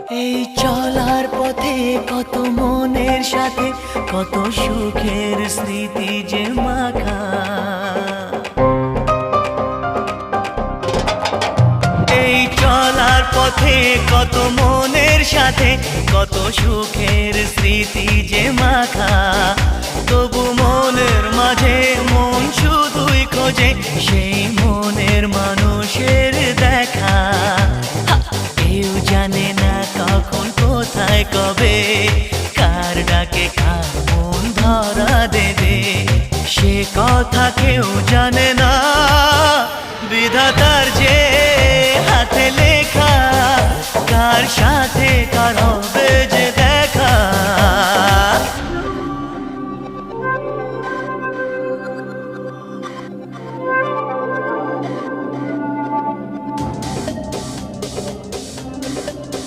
এই চলার পথে কত মনের সাথে কত সুখের স্মৃতি যে মাখা। এই চলার পথে কত মনের সাথে কত সুখের স্মৃতি যে মাখা। তবু মনের মাঝে মন শুধুই খোঁজে সেই মনের মানুষের দেখা। কেউ জানে না কখন কোথায় কবে কার ডাকে কার মন ধরা দেবে, সে কথা কেউ জানে না। বিধাতার যে হাতে লেখা কার সাথে